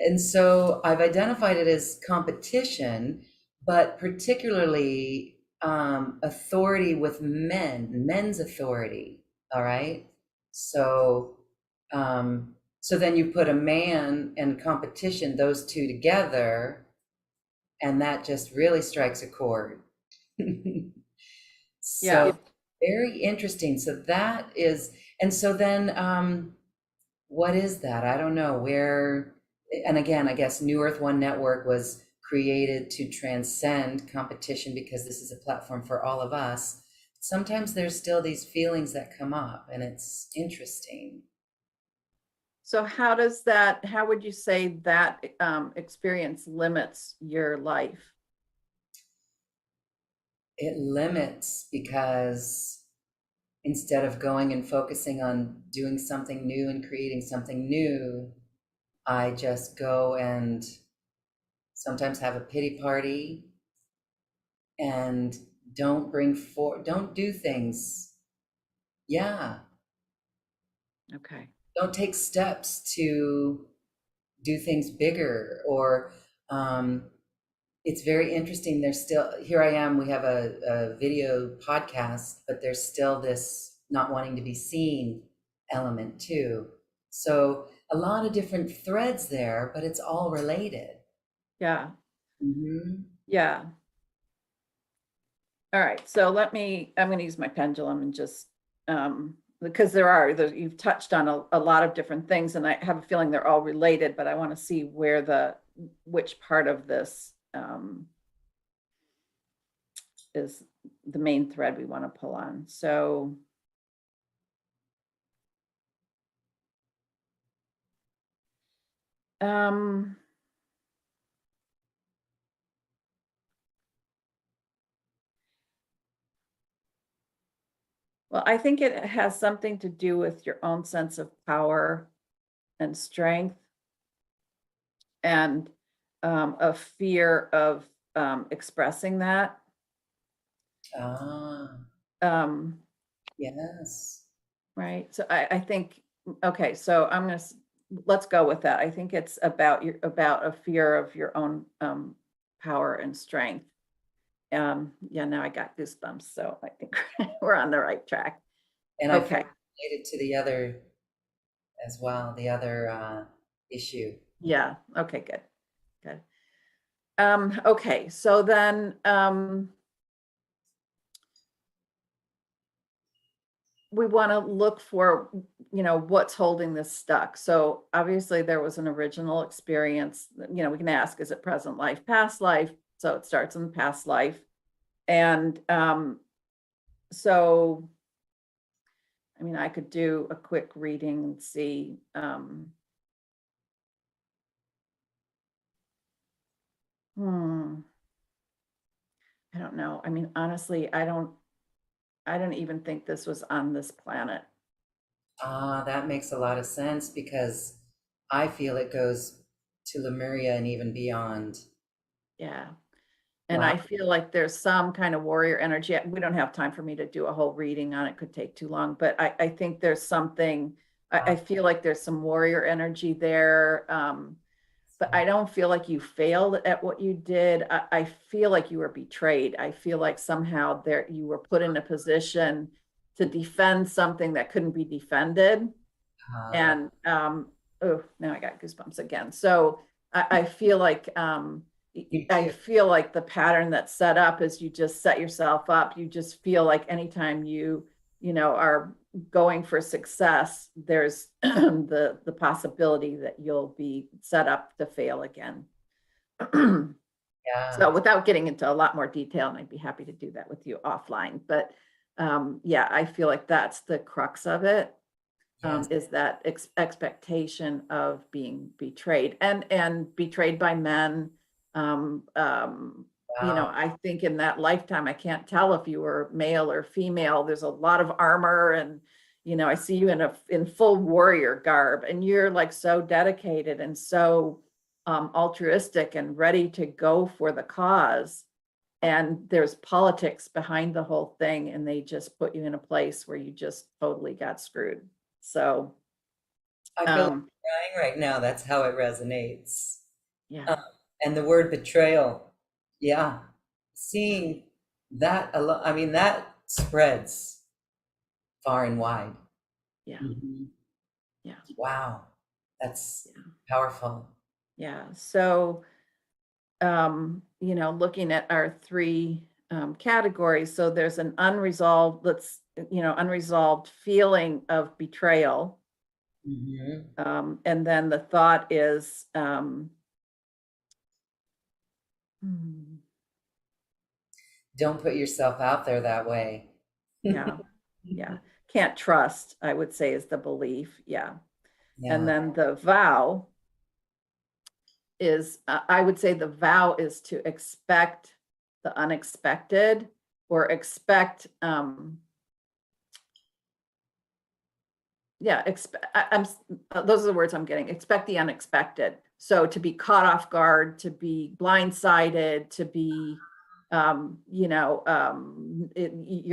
And so I've identified it as competition, but particularly authority with men's authority. All right. So, so then you put a man and competition, those two together, and that just really strikes a chord. yeah. So very interesting. So that is, and so then, what is that? I don't know where, and again, I guess New Earth One Network was created to transcend competition because this is a platform for all of us. Sometimes there's still these feelings that come up, and it's interesting. So how would you say that experience limits your life? It limits because instead of going and focusing on doing something new and creating something new, I just go and sometimes have a pity party and don't do things. Yeah, Okay. don't take steps to do things bigger. Or it's very interesting. There's still, here I am, we have a video podcast, but there's still this not wanting to be seen element too. So a lot of different threads there, but it's all related. Yeah. Mhm. Yeah. All right. So I'm going to use my pendulum and just, because you've touched on a lot of different things, and I have a feeling they're all related, but I want to see which part of this is the main thread we want to pull on. So Um, well, I think it has something to do with your own sense of power and strength, and a fear of expressing that. Ah, Um, yes. right. So I think, okay, so let's go with that. I think it's about a fear of your own power and strength. Yeah, now I got goosebumps, so I think we're on the right track. And I felt Okay. related to the other as well, the other issue. Yeah. Okay, good. Good. Okay, so then we want to look for, what's holding this stuck. So obviously there was an original experience. We can ask, is it present life, past life? So it starts in the past life. And so, I mean, I could do a quick reading and see. Hmm, I don't know. I mean, honestly, I don't even think this was on this planet. Ah, that makes a lot of sense because I feel it goes to Lemuria and even beyond. Yeah. And Wow. I feel like there's some kind of warrior energy. We don't have time for me to do a whole reading on it, could take too long, but I think there's something, I feel like there's some warrior energy there. But I don't feel like you failed at what you did. I feel like you were betrayed. I feel like somehow there you were put in a position to defend something that couldn't be defended. Uh, And oh, now I got goosebumps again. So I feel like you I too. feel like the pattern that's set up is you just set yourself up. You just feel like anytime you are going for success, there's the possibility that you'll be set up to fail again. Yeah. So without getting into a lot more detail, and I'd be happy to do that with you offline, but yeah, I feel like that's the crux of it, Yes. is that expectation of being betrayed and betrayed by men. Um, um, Wow. I think in that lifetime, I can't tell if you were male or female. There's a lot of armor, and I see you in full warrior garb, and you're like so dedicated and so altruistic and ready to go for the cause. And there's politics behind the whole thing, and they just put you in a place where you just totally got screwed. So, I feel like um, I'm crying right now. That's how it resonates. yeah, Uh, and the word betrayal. Yeah. Seeing that alone, I mean, that spreads far and wide. yeah, Mhm. yeah, Wow. That's yeah, powerful. yeah. So, looking at our three categories, so there's an unresolved feeling of betrayal. Mhm. And then the thought is, Don't put yourself out there that way. yeah, yeah, can't trust, I would say, is the belief. Yeah. And Yeah. then the vow is, I would say the vow is to expect the unexpected, or expect, yeah, those are the words I'm getting. Expect the unexpected. So to be caught off guard, to be blindsided, to be, you're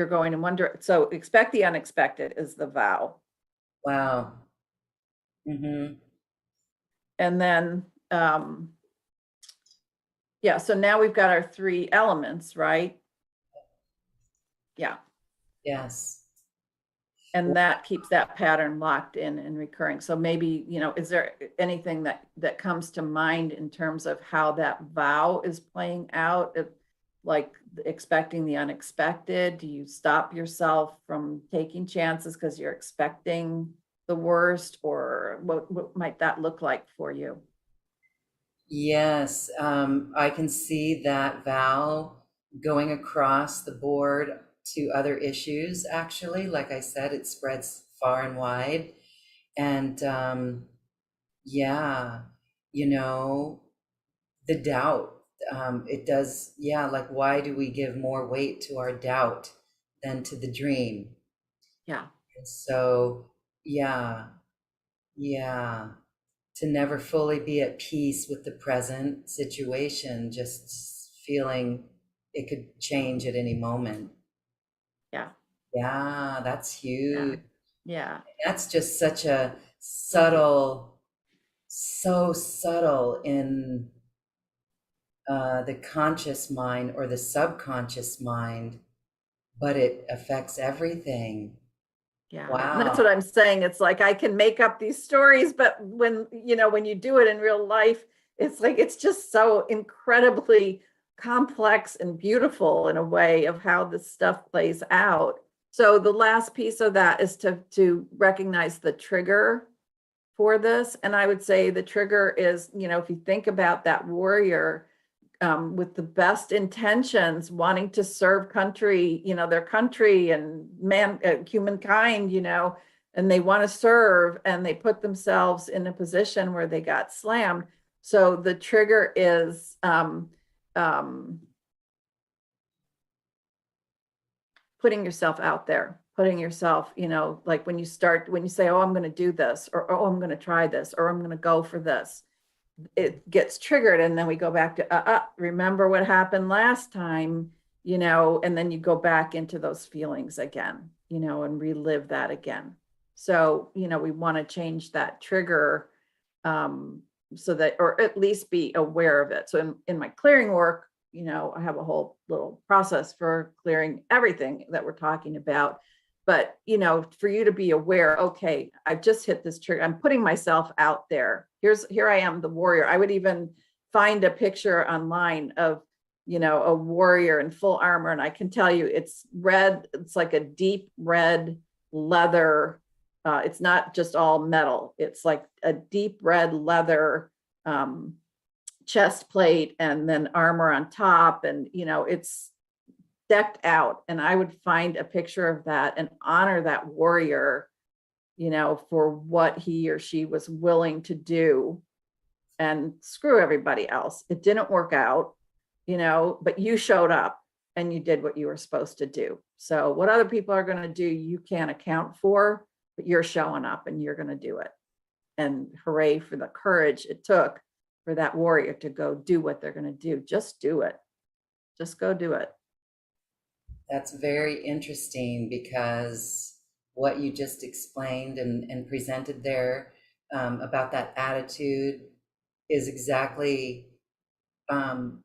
going in one direction. So expect the unexpected is the vow. Wow. Hmm. And then, yeah, so now we've got our three elements, right? Yeah. Yes. And that keeps that pattern locked in and recurring. So maybe, is there anything that comes to mind in terms of how that vow is playing out? Like expecting the unexpected? Do you stop yourself from taking chances because you're expecting the worst? Or what might that look like for you? Yes. I can see that vow going across the board to other issues, actually. Like I said, it spreads far and wide. And yeah. you know, the doubt. It does, yeah, like why do we give more weight to our doubt than to the dream? Yeah. And so, yeah, yeah, to never fully be at peace with the present situation, just feeling it could change at any moment. Yeah. Yeah, that's Yeah. huge. Yeah. That's just such a subtle, so subtle in the conscious mind or the subconscious mind, but it affects everything. Yeah. And that's Wow. what I'm saying. It's like I can make up these stories, but when, when you do it in real life, it's like it's just so incredibly complex and beautiful in a way of how this stuff plays out. So the last piece of that is to recognize the trigger for this. And I would say the trigger is, if you think about that warrior, with the best intentions, wanting to serve country, their country and humankind, and they want to serve, and they put themselves in a position where they got slammed. So the trigger is putting yourself out there, putting yourself, like when you say, oh, I'm going to do this, or oh, I'm going to try this, or I'm going to go for this, it gets triggered, and then we go back to remember what happened last time, and then you go back into those feelings again, and relive that again. So we want to change that trigger, so that, or at least be aware of it. So in my clearing work, I have a whole little process for clearing everything that we're talking about. But for you to be aware, okay, I've just hit this trigger, I'm putting myself out there, here I am, the warrior. I would even find a picture online of a warrior in full armor, and I can tell you it's red, it's like a deep red leather, it's not just all metal, it's like a deep red leather chest plate, and then armor on top, and it's decked out. And I would find a picture of that and honor that warrior, for what he or she was willing to do, and screw everybody else. It didn't work out, but you showed up and you did what you were supposed to do. So what other people are going to do, you can't account for, but you're showing up and you're going to do it. And hooray for the courage it took for that warrior to go do what they're going to do. Just do it. Just go do it. That's very interesting because what you just explained and presented there, about that attitude is exactly um,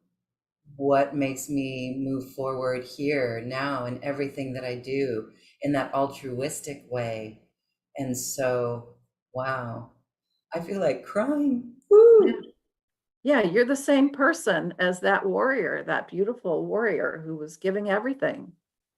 what makes me move forward here now in everything that I do in that altruistic way. And so, wow, I feel like crying. Yeah. Woo! Yeah, you're the same person as that warrior, that beautiful warrior who was giving everything.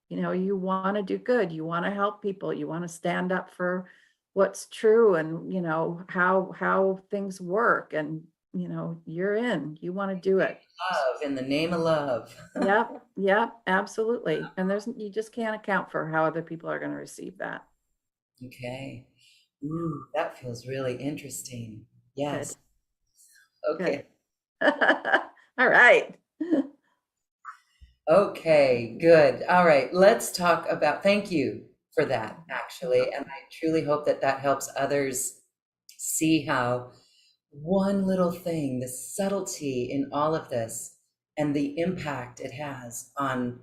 You want to do good, you want to help people, you want to stand up for what's true, and how things work, and you're in, you want to do it. Love, in the name of love. Yep, yep, absolutely. And you just can't account for how other people are going to receive that. Okay. Ooh, that feels really interesting. Good, Yes. good. Okay. All right. Okay, good. All right, let's talk about, thank you for that, actually. And I truly hope that that helps others see how one little thing, the subtlety in all of this, and the impact it has on,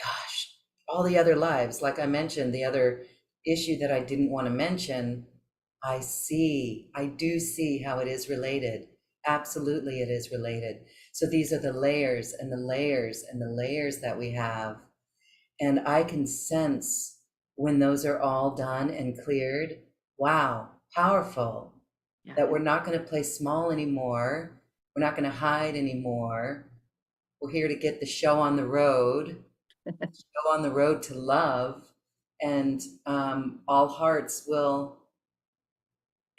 gosh, all the other lives. Like I mentioned, the other issue that I didn't want to mention, I do see how it is related. Absolutely, it is related. So these are the layers and the layers and the layers that we have. And I can sense when those are all done and cleared, wow, powerful, Yeah. that we're not going to play small anymore. We're not going to hide anymore. We're here to get the show on the road, go on the road to love, and all hearts will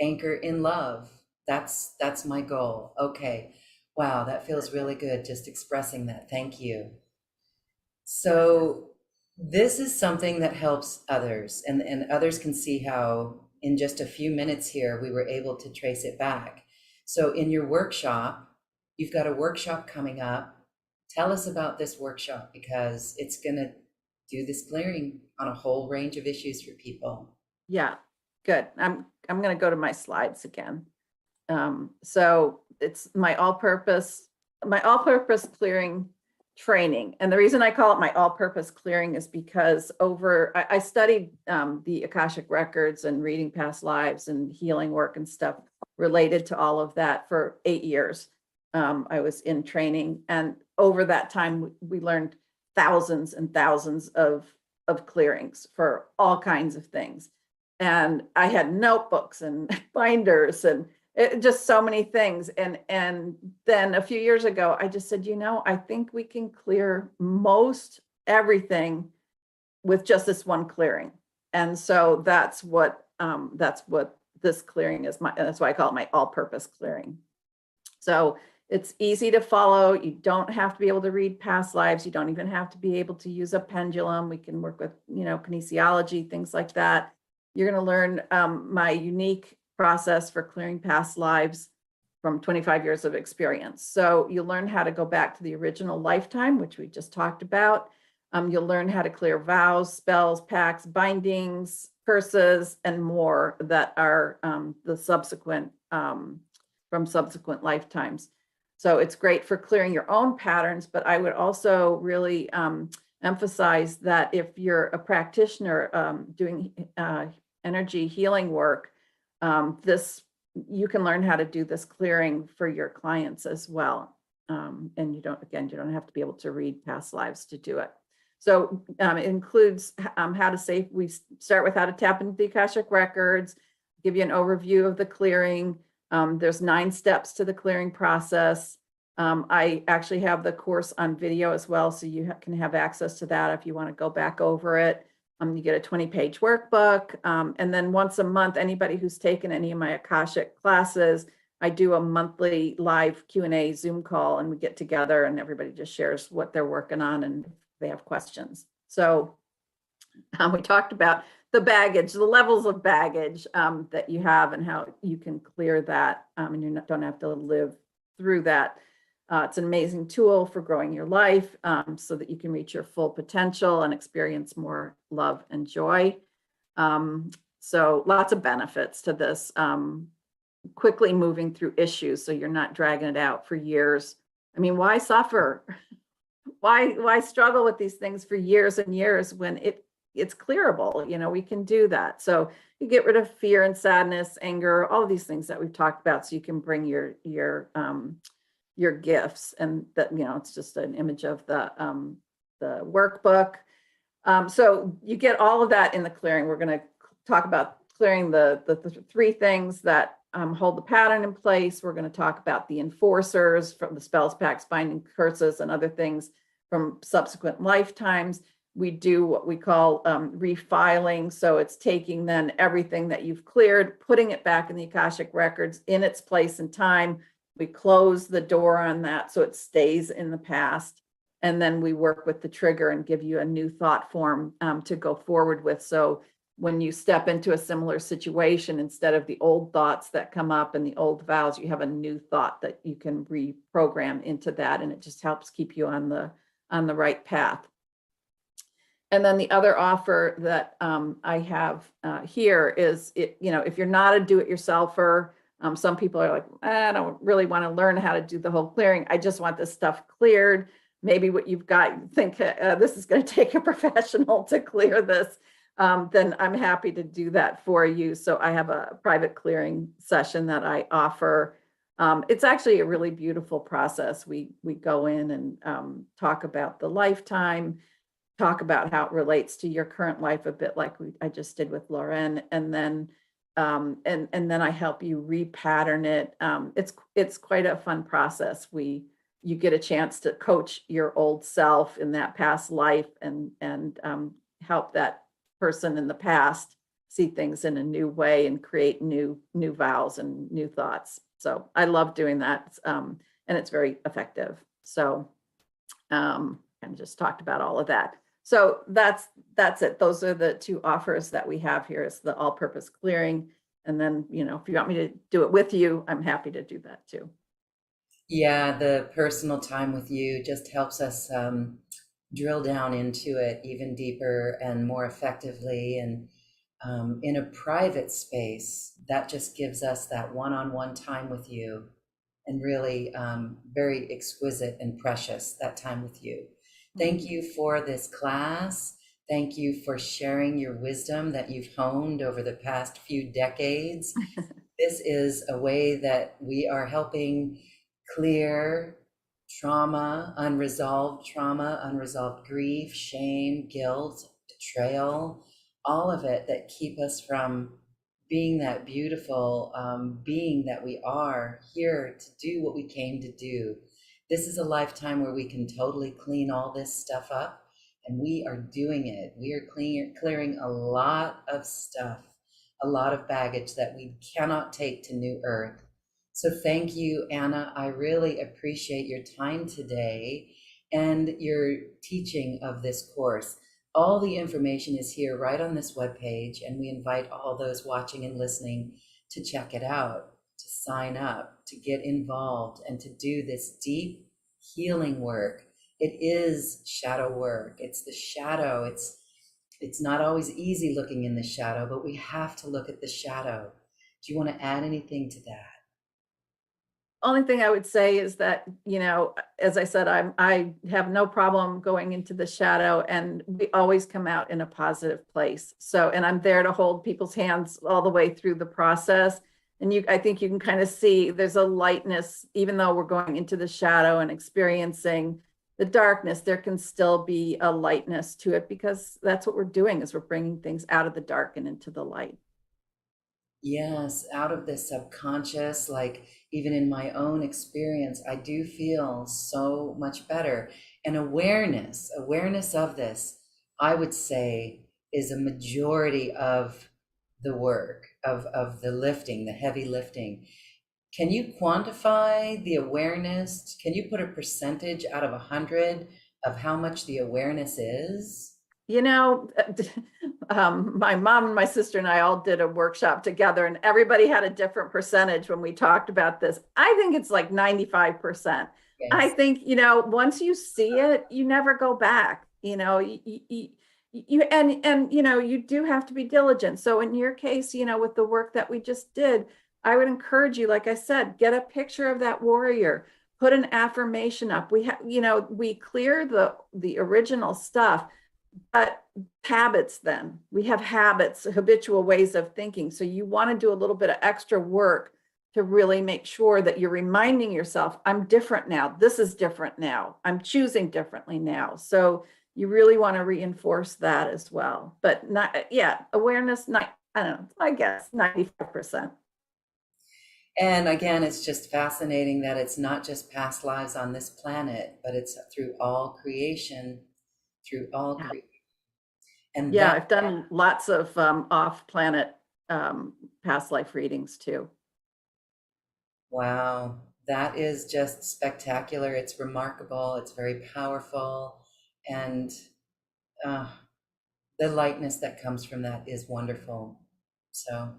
anchor in love. That's my goal. Okay. Wow, that feels really good just expressing that. Thank you. So this is something that helps others, and others can see how in just a few minutes here we were able to trace it back. So in your workshop, you've got a workshop coming up. Tell us about this workshop because it's going to do this clearing on a whole range of issues for people. Yeah, good. I'm going to go to my slides again. So it's my all-purpose clearing training. And the reason I call it my all-purpose clearing is because I studied the Akashic records and reading past lives and healing work and stuff related to all of that for 8 years. I was in training, and over that time we learned thousands and thousands of clearings for all kinds of things. And I had notebooks and binders and just so many things. And then a few years ago, I just said, I think we can clear most everything with just this one clearing. And so that's what this clearing is. That's why I call it my all-purpose clearing. So it's easy to follow. You don't have to be able to read past lives. You don't even have to be able to use a pendulum. We can work with, kinesiology, things like that. You're going to learn my unique process for clearing past lives from 25 years of experience. So you'll learn how to go back to the original lifetime, which we just talked about. You'll learn how to clear vows, spells, pacts, bindings, curses, and more that are the subsequent from subsequent lifetimes. So it's great for clearing your own patterns, but I would also really emphasize that if you're a practitioner doing energy healing work, you can learn how to do this clearing for your clients as well. And you don't have to be able to read past lives to do it. So it includes we start with how to tap into the Akashic records, give you an overview of the clearing. There's 9 steps to the clearing process. I actually have the course on video as well, so you can have access to that if you want to go back over it. You get a 20-page workbook. And then once a month, anybody who's taken any of my Akashic classes, I do a monthly live Q&A Zoom call, and we get together and everybody just shares what they're working on and if they have questions. So we talked about the baggage, the levels of baggage that you have and how you can clear that, and you don't have to live through that. It's an amazing tool for growing your life so that you can reach your full potential and experience more love and joy. So lots of benefits to this. Quickly moving through issues so you're not dragging it out for years. I mean, why suffer? Why struggle with these things for years and years when it's clearable? We can do that. So you get rid of fear and sadness, anger, all of these things that we've talked about, so you can bring your gifts. And that, it's just an image of the workbook. So you get all of that in the clearing. We're going to talk about clearing the 3 things that hold the pattern in place. We're going to talk about the enforcers from the spells, pacts, binding, curses, and other things from subsequent lifetimes. We do what we call refiling. So it's taking then everything that you've cleared, putting it back in the Akashic records in its place and time. We close the door on that so it stays in the past. And then we work with the trigger and give you a new thought form to go forward with. So when you step into a similar situation, instead of the old thoughts that come up and the old vows, you have a new thought that you can reprogram into that. And it just helps keep you on the right path. And then the other offer that I have here is, if you're not a do-it-yourselfer, some people are like, I don't really want to learn how to do the whole clearing. I just want this stuff cleared. Maybe what you've got, you think this is going to take a professional to clear this. Then I'm happy to do that for you. So I have a private clearing session that I offer. It's actually a really beautiful process. We go in and talk about the lifetime, talk about how it relates to your current life, a bit like I just did with Lauren, and then then I help you repattern it. It's quite a fun process. You get a chance to coach your old self in that past life and help that person in the past see things in a new way and create new vows and new thoughts. So I love doing that, and it's very effective. So I just talked about all of that. So that's it. Those are the 2 offers that we have here. Is the all-purpose clearing And then, if you want me to do it with you, I'm happy to do that too. Yeah, the personal time with you just helps us drill down into it even deeper and more effectively. And in a private space, that just gives us that one-on-one time with you, and really very exquisite and precious, that time with you. Thank you for this class. Thank you for sharing your wisdom that you've honed over the past few decades. This is a way that we are helping clear trauma, unresolved grief, shame, guilt, betrayal, all of it that keep us from being that beautiful being that we are here to do what we came to do. This is a lifetime where we can totally clean all this stuff up, and we are doing it. We are clearing a lot of stuff, a lot of baggage that we cannot take to New Earth. So thank you, Anna. I really appreciate your time today and your teaching of this course. All the information is here right on this webpage, and we invite all those watching and listening to check it out, to sign up, to get involved, and to do this deep healing work. It is shadow work. It's the shadow. It's not always easy looking in the shadow, but we have to look at the shadow. Do you want to add anything to that? Only thing I would say is that, as I said, I have no problem going into the shadow, and we always come out in a positive place. So, and I'm there to hold people's hands all the way through the process. And I think you can kind of see there's a lightness, even though we're going into the shadow and experiencing the darkness, there can still be a lightness to it, because that's what we're doing, is we're bringing things out of the dark and into the light. Yes, out of the subconscious, like even in my own experience, I do feel so much better. And awareness of this, I would say, is a majority of the work, of the lifting, the heavy lifting. Can you quantify the awareness? Can you put a percentage out of 100 of how much the awareness is? You know, my mom and my sister and I all did a workshop together, and everybody had a different percentage when we talked about this. I think it's like 95%. I Yes. think, once you see it, you never go back. You do have to be diligent. So in your case, with the work that we just did, I would encourage you, like I said, get a picture of that warrior, put an affirmation up. We clear the original stuff, but habits, then we have habits, habitual ways of thinking. So you want to do a little bit of extra work to really make sure that you're reminding yourself, I'm different now. This is different now. I'm choosing differently now. So you really want to reinforce that as well. But awareness, I don't know, I guess 95%. And again, it's just fascinating that it's not just past lives on this planet, but it's through all creation, through all Yeah. creation. And Yeah, that, I've done lots of off-planet past life readings too. wow, that is just spectacular. It's remarkable. It's very powerful. And uh, the lightness that comes from that is wonderful. So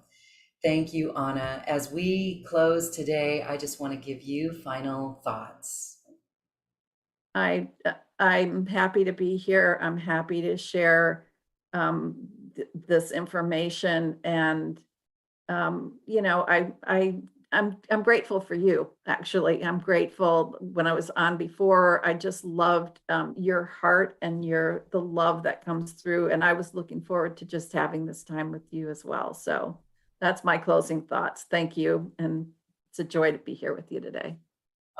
thank you, Anna. As we close today, I just want to give you final thoughts. I'm happy to be here. I'm happy to share this information, and I'm grateful for you. Actually, I'm grateful. When I was on before, I just loved your heart and the love that comes through, and I was looking forward to just having this time with you as well. So that's my closing thoughts. Thank you, and it's a joy to be here with you today.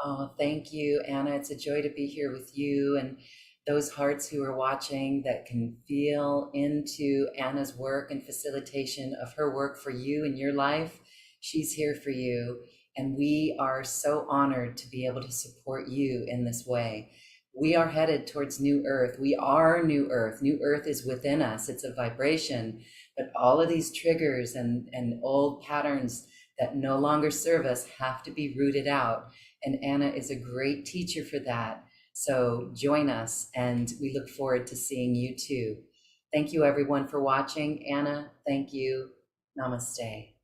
Oh, thank you, Anna. It's a joy to be here with you and those hearts who are watching that can feel into Anna's work and facilitation of her work for you in your life. She's here for you. And we are so honored to be able to support you in this way. We are headed towards New Earth. We are New Earth. New Earth is within us. It's a vibration. But all of these triggers and old patterns that no longer serve us have to be rooted out. And Anna is a great teacher for that. So join us, and we look forward to seeing you too. Thank you everyone for watching. Anna, thank you. Namaste.